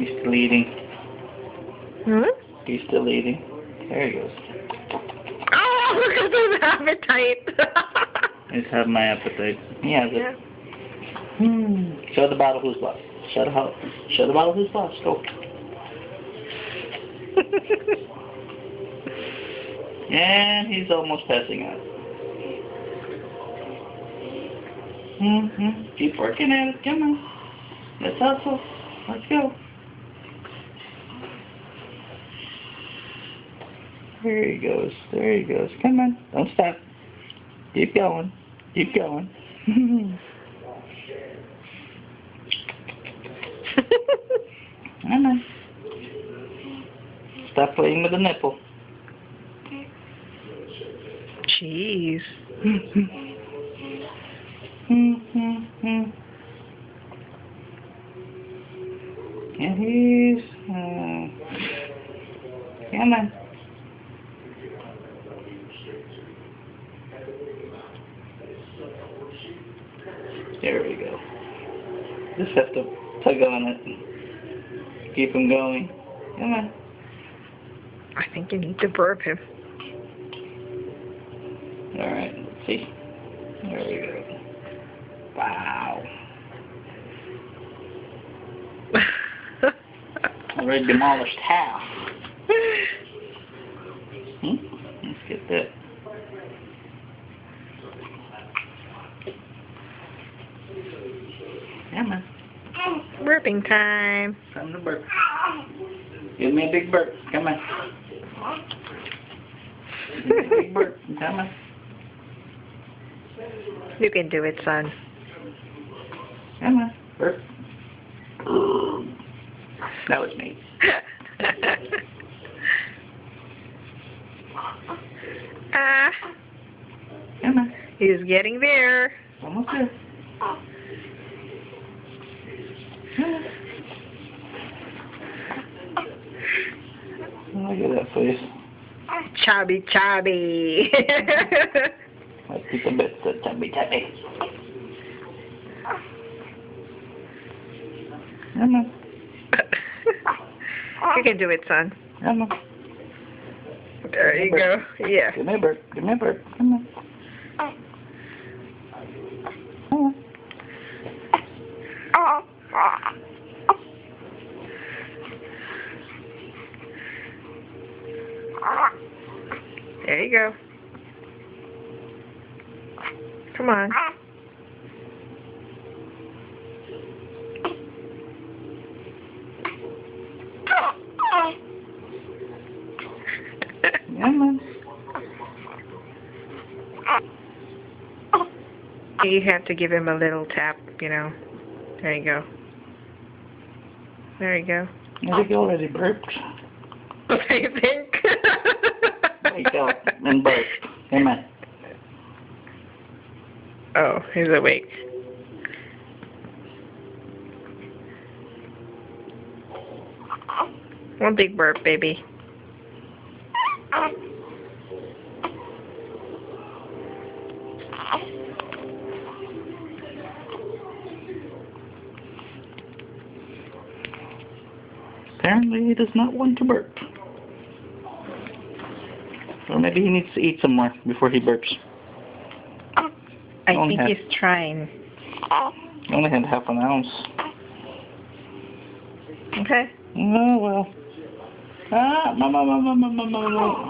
He's still eating. Hmm? He's still eating. There he goes. Oh, look at his appetite. He's having my appetite. He has it. Yeah. Show the bottle who's boss. Show the bottle who's boss. Go. And he's almost passing out. Keep working at it. Come on. Let's hustle. Let's go. There he goes. There he goes. Come on. Don't stop. Keep going. Keep going. Come on. Stop playing with the nipple. Jeez. And he's come on. There we go. Just have to tug on it. Keep him going. Come on. I think you need to burp him. Alright, let's see. There we go. Wow. Already demolished half. Let's get that. Come on. Burping time. Time to burp. Give me a big burp. Come on. Give me a big burp. Come on. You can do it, son. Come on. Burp. That was me. Come on. He's getting there. Almost there. Look at that face. Chubby, chubby. Let's get the bits of chubby. Come on. You can do it, son. Come on. There you go. Yeah. Give me a burp. Give me a burp. Come on. Come on. There you go. Come on. Come on. You have to give him a little tap, you know. There you go. There you go. I think he already burped. You think? Wake up and burp. Come on. Oh, he's awake. One big burp, baby. Apparently he does not want to burp. Or maybe he needs to eat some more before he burps. I think he's trying. He only had half an ounce. Okay. Oh well. Ah, mama.